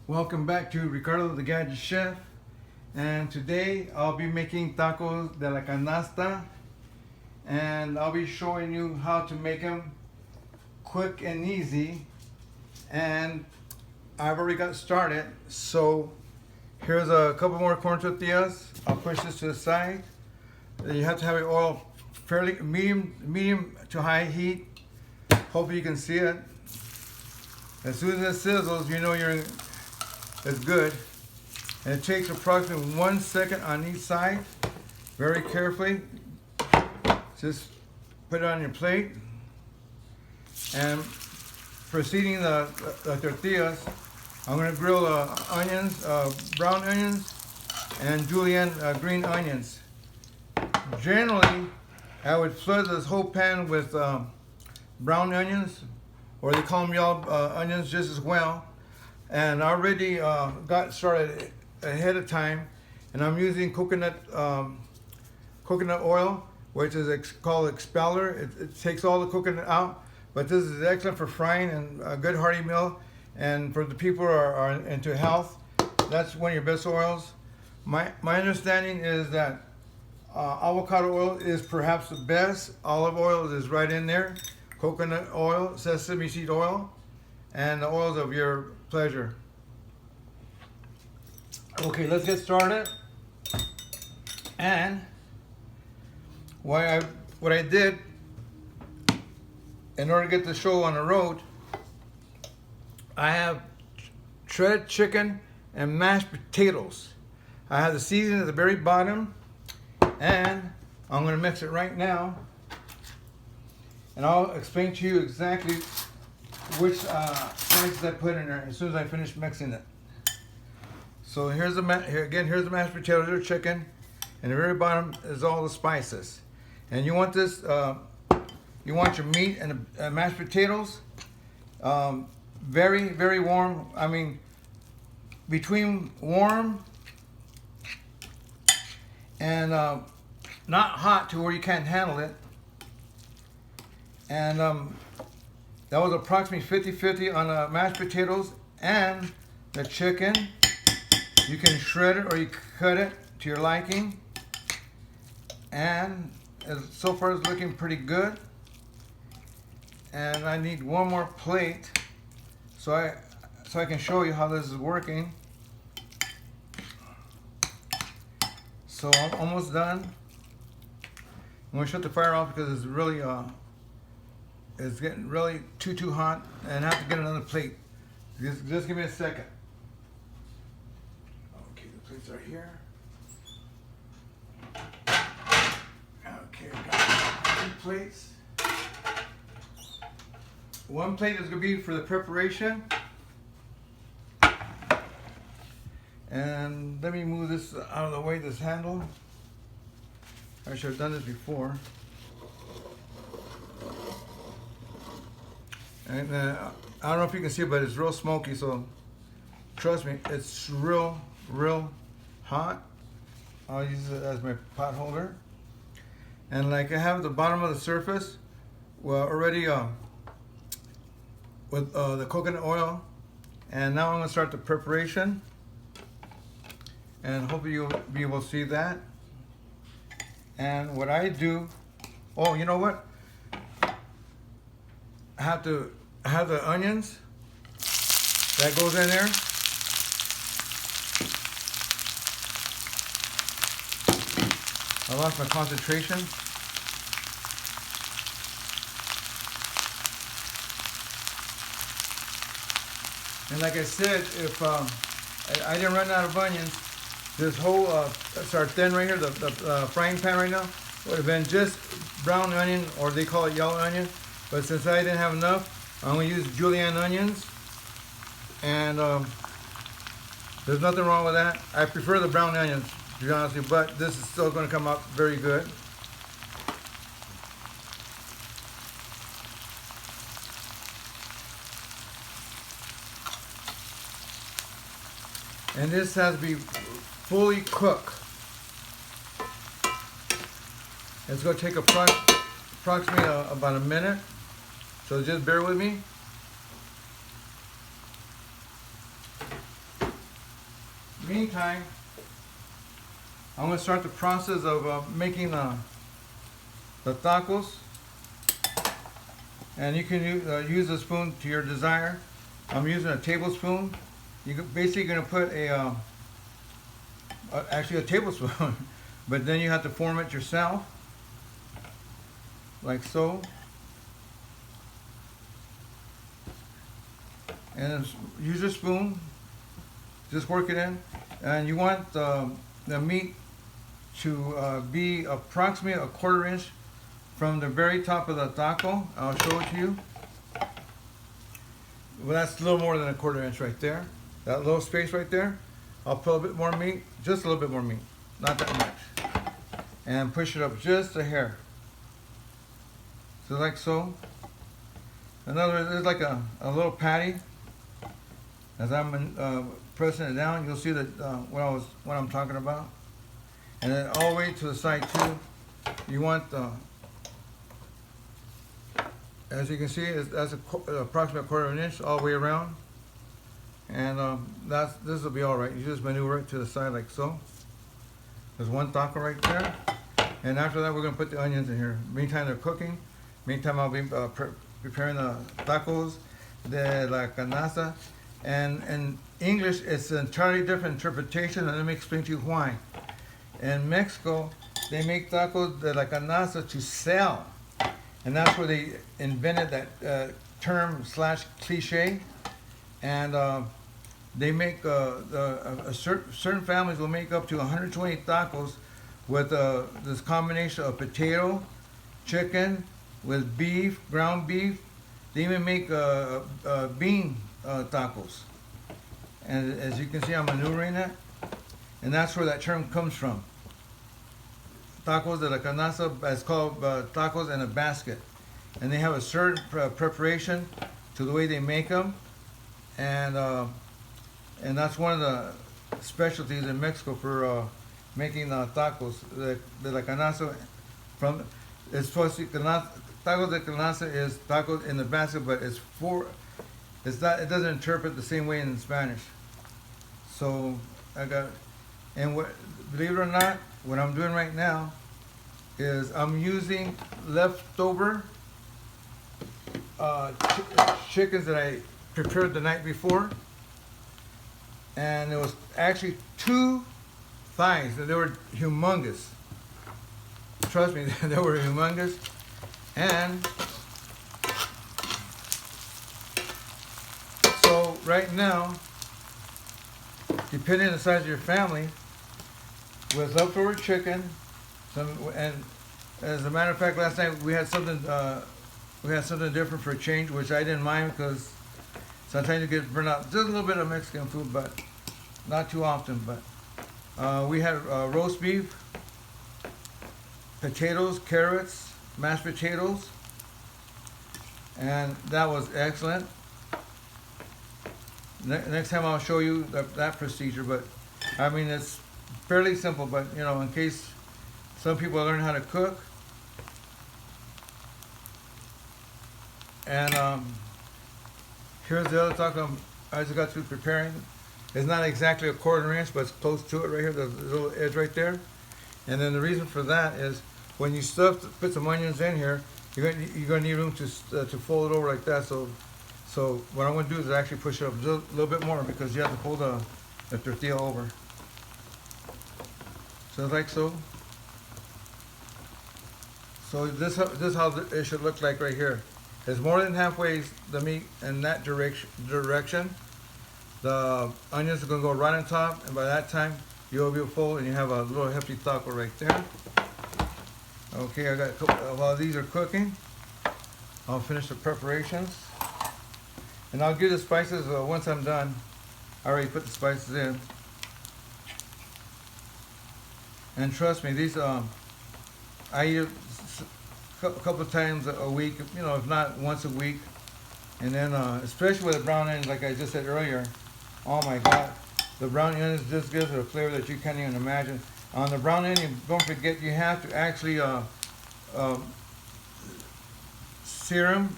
Welcome back to Ricardo the Gadget Chef, and today I'll be making tacos de la canasta, and I'll be showing you how to make them quick and easy. And I've already got started, so here's a couple more corn tortillas. I'll push this to the side. You have to have your oil fairly medium to high heat. Hopefully you can see it. As soon as it sizzles, you know it's good. And it takes approximately 1 second on each side. Very carefully. Just put it on your plate. And for seating the tortillas, I'm going to grill onions, brown onions, and julienne green onions. Generally, I would flood this whole pan with brown onions, or they call them yellow onions just as well. And I already got started ahead of time, and I'm using coconut oil, which is called expeller. It takes all the coconut out, but this is excellent for frying and a good hearty meal. And for the people who are into health, that's one of your best oils. My understanding is that avocado oil is perhaps the best. Olive oil is right in there. Coconut oil, sesame seed oil, and the oils of your pleasure. Okay, let's get started. And what I did in order to get the show on the road, I have shredded chicken and mashed potatoes. I have the seasoning at the very bottom, and I'm going to mix it right now. And I'll explain to you exactly which spices I put in there as soon as I finish mixing it. So here's the mashed potatoes or chicken, and the very bottom is all the spices. And you want this, you want your meat and the mashed potatoes very, very warm. I mean, between warm and not hot to where you can't handle it. And that was approximately 50-50 on the mashed potatoes and the chicken. You can shred it or you cut it to your liking. And so far it's looking pretty good. And I need one more plate so I can show you how this is working. So I'm almost done. I'm going to shut the fire off because it's really it's getting really too hot, and I have to get another plate. Just give me a second. Okay, the plates are here. Okay, I got 2 plates. One plate is going to be for the preparation. And let me move this out of the way, this handle. I should have done this before. And I don't know if you can see it, but it's real smoky, so trust me, it's real hot. I'll use it as my pot holder. And like I have the bottom of the surface, well, already with the coconut oil. And now I'm going to start the preparation. And hopefully you'll be able to see that. And what I do, oh, you know what? I have the onions that goes in there. I lost my concentration. And like I said, if I didn't run out of onions, this whole sartén right here, the frying pan right now, would have been just brown onion, or they call it yellow onion. But since I didn't have enough, I'm going to use julienne onions. And there's nothing wrong with that. I prefer the brown onions, to be honest with you, but this is still going to come out very good. And this has to be fully cooked. It's going to take approximately about a minute. So just bear with me. meantime, I'm going to start the process of making the tacos. And you can use a spoon to your desire. I'm using a tablespoon. You're basically going to put actually a tablespoon, but then you have to form it yourself, like so. And use a spoon, just work it in. And you want the meat to be approximately 1/4 inch from the very top of the taco. I'll show it to you. Well, that's a little more than 1/4 inch right there. That little space right there. I'll put a bit more meat, just a little bit more meat, not that much. And push it up just a hair. So like so. In other words, it's like a little patty. As I'm pressing it down, you'll see that what I'm talking about. And then all the way to the side too. You want as you can see, that's approximately 1/4 inch all the way around. And this will be all right. You just maneuver it to the side like so. There's one taco right there. And after that, we're going to put the onions in here. Meantime, they're cooking. Meantime, I'll be preparing the tacos de la canasta. And in English, it's an entirely different interpretation, and let me explain to you why. In Mexico, they make tacos de la canasta to sell. And that's where they invented that term / cliche. And they make certain families will make up to 120 tacos with this combination of potato, chicken, with beef, ground beef. They even make bean tacos. And as you can see, I'm maneuvering it. And that's where that term comes from. Tacos de la canasta, it's called tacos in a basket. And they have a certain preparation to the way they make them. And that's one of the specialties in Mexico for making tacos de la canasta. It's supposed to tacos de canasta is tacos in the basket, but it doesn't interpret the same way in Spanish. So believe it or not, what I'm doing right now is I'm using leftover chickens that I prepared the night before, and it was actually 2 thighs, and they were humongous. Trust me, they were humongous. And so right now, depending on the size of your family, with leftover chicken, and as a matter of fact, last night we had something different for a change, which I didn't mind because sometimes you get burned out. Just a little bit of Mexican food, but not too often. But we had roast beef, potatoes, carrots, mashed potatoes, and that was excellent. Next time I'll show you that procedure, but I mean it's fairly simple, but you know, in case some people learn how to cook. And here's the other taco I just got through preparing. It's not exactly 1/4 inch, but it's close to it right here, the little edge right there. And then the reason for that is when you put some onions in here, you're gonna need room to fold it over like that. So what I'm gonna do is actually push it up a little bit more because you have to fold the tortilla over. So like so. So this is how it should look like right here. It's more than halfway the meat in that direction. The onions are gonna go right on top, and by that time you'll be full and you have a little hefty taco right there. Okay, I got while these are cooking, I'll finish the preparations, and I'll give the spices once I'm done. I already put the spices in, and trust me, these I eat a couple of times a week, you know, if not once a week. And then especially with the brown onions, like I just said earlier, oh my God, the brown onions just gives it a flavor that you can't even imagine. On the brown onion, don't forget you have to actually sear them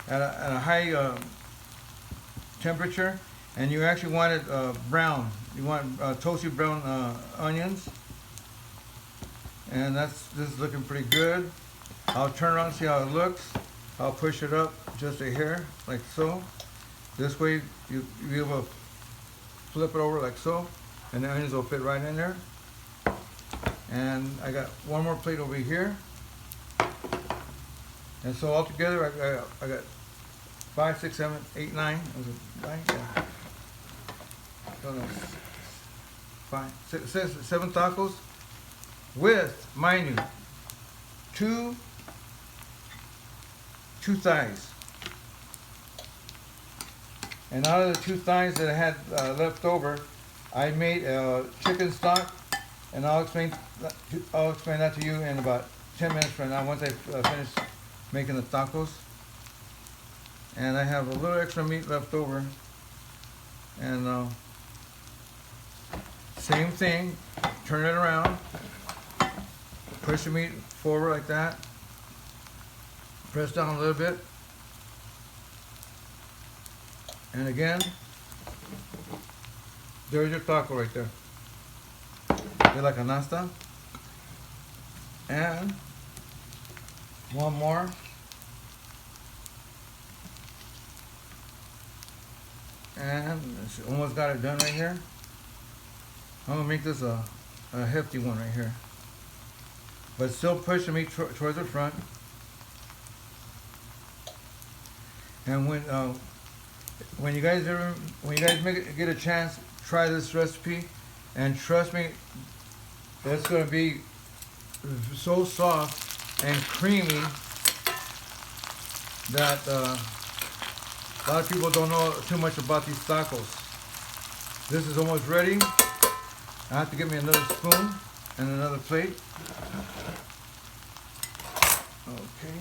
at a high temperature, And you actually want it brown. You want toasty brown onions. And this is looking pretty good. I'll turn around and see how it looks. I'll push it up just a hair, like so. This way you'll be able to flip it over like so, and the onions will fit right in there. And I got one more plate over here. And so altogether I got 5, 6, 7, 8, 9. Was it 9? Yeah. So that's 7 tacos with, mind you, two thighs. And out of the 2 thighs that I had left over, I made a chicken stock, and I'll explain that to you in about 10 minutes from now once I finish making the tacos. And I have a little extra meat left over, and same thing, turn it around, push the meat forward like that, press down a little bit, and again, there's your taco right there, della canasta. And one more. And almost got it done right here. I'm gonna make this a hefty one right here, but still push the meat towards the front. And when you guys get a chance, try this recipe, and trust me, it's gonna be so soft and creamy that a lot of people don't know too much about these tacos. This is almost ready. I have to get me another spoon and another plate. Okay.